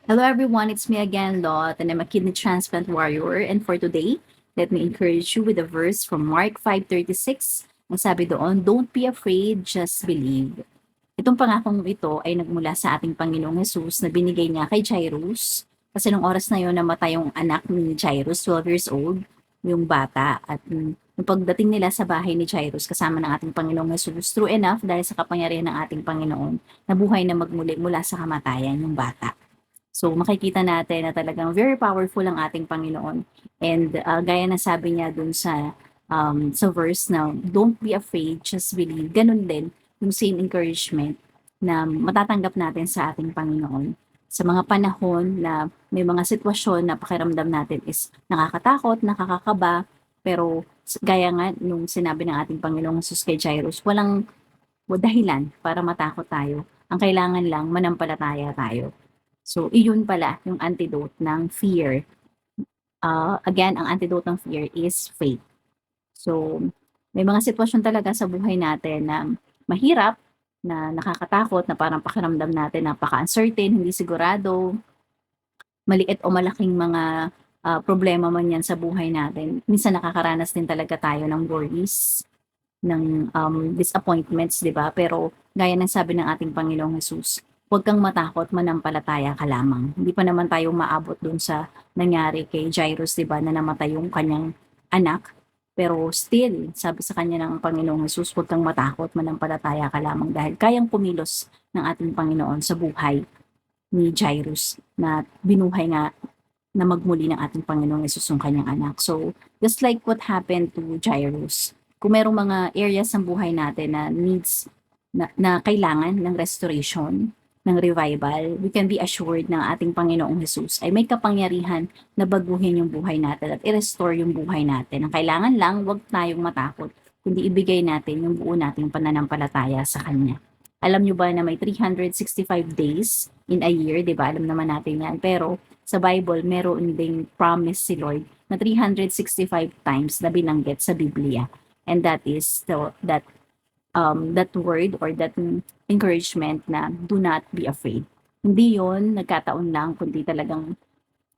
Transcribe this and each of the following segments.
Hello everyone, it's me again, Lot, and I'm a kidney transplant warrior. And for today, let me encourage you with a verse from Mark 5:36. Ang sabi doon, "Don't be afraid, just believe." Itong pangakong ito ay nagmula sa ating Panginoong Hesus na binigay niya kay Jairus. Kasi nung oras na yon namatay yung anak ni Jairus, 12 years old, yung bata. At nung pagdating nila sa bahay ni Jairus kasama ng ating Panginoong Hesus, true enough, dahil sa kapangyarihan ng ating Panginoon, nabuhay na magmuli mula sa kamatayan yung bata. So makikita natin na talagang very powerful ang ating Panginoon. And gaya na sabi niya dun sa verse na don't be afraid, just believe. Ganun din yung same encouragement na matatanggap natin sa ating Panginoon. Sa mga panahon na may mga sitwasyon na pakiramdam natin is nakakatakot, nakakakaba, pero gaya nga nung sinabi ng ating Panginoong Jesus kay Jairus, walang dahilan para matakot tayo. Ang kailangan lang manampalataya tayo. So, iyon pala yung antidote ng fear. Again, ang antidote ng fear is faith. So, may mga sitwasyon talaga sa buhay natin na mahirap, na nakakatakot, na parang pakiramdam natin napaka-uncertain, hindi sigurado, maliit o malaking mga problema man yan sa buhay natin. Minsan nakakaranas din talaga tayo ng worries, ng disappointments, di ba? Pero gaya ng sabi ng ating Panginoong Jesus, huwag kang matakot, manampalataya ka lamang. Hindi pa naman tayo maabot dun sa nangyari kay Jairus, di ba, na namatay yung kanyang anak. Pero still, sabi sa kanya ng Panginoong Jesus, huwag kang matakot, manampalataya ka lamang dahil kayang pumilos ng ating Panginoon sa buhay ni Jairus na binuhay nga na magmuli ng ating Panginoong Yesus yung kanyang anak. So, just like what happened to Jairus, kung merong mga areas ng buhay natin na needs, na kailangan ng restoration, ng revival, we can be assured ng ating Panginoong Jesus ay may kapangyarihan na baguhin yung buhay natin at i-restore yung buhay natin. Ang kailangan lang, huwag tayong matakot, kundi ibigay natin yung buo nating pananampalataya sa Kanya. Alam nyo ba na may 365 days in a year, di ba? Alam naman natin yan. Pero sa Bible, meron ding promise si Lord na 365 times na binanggit sa Biblia. And that is that word or that encouragement na do not be afraid. Hindi yon nagkataon lang, kundi talagang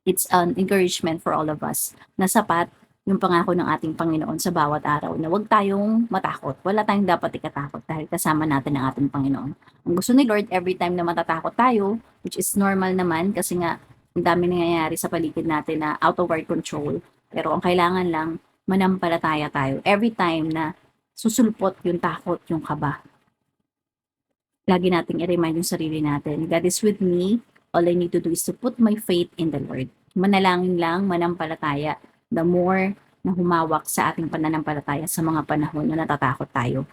it's an encouragement for all of us na sapat yung pangako ng ating Panginoon sa bawat araw na huwag tayong matakot. Wala tayong dapat ikatakot dahil kasama natin ang ating Panginoon. Ang gusto ni Lord, every time na matatakot tayo, which is normal naman kasi nga ang dami nangyayari sa paligid natin na out of our control. Pero ang kailangan lang, manampalataya tayo. Every time na susulpot yung takot, yung kaba, lagi nating i-remind yung sarili natin, God is with me. All I need to do is to put my faith in the Lord. Manalangin lang, manampalataya. The more na humawak sa ating pananampalataya sa mga panahon na natatakot tayo.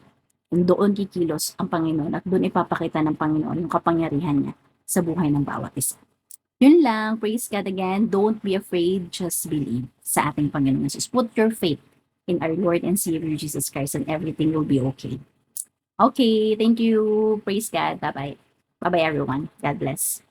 And doon kikilos ang Panginoon at doon ipapakita ng Panginoon yung kapangyarihan niya sa buhay ng bawat isa. Yun lang, praise God again. Don't be afraid, just believe sa ating Panginoon Jesus. Put your faith in our Lord and Savior Jesus Christ and everything will be okay. Okay, thank you. Praise God. Bye-bye. Bye-bye everyone. God bless.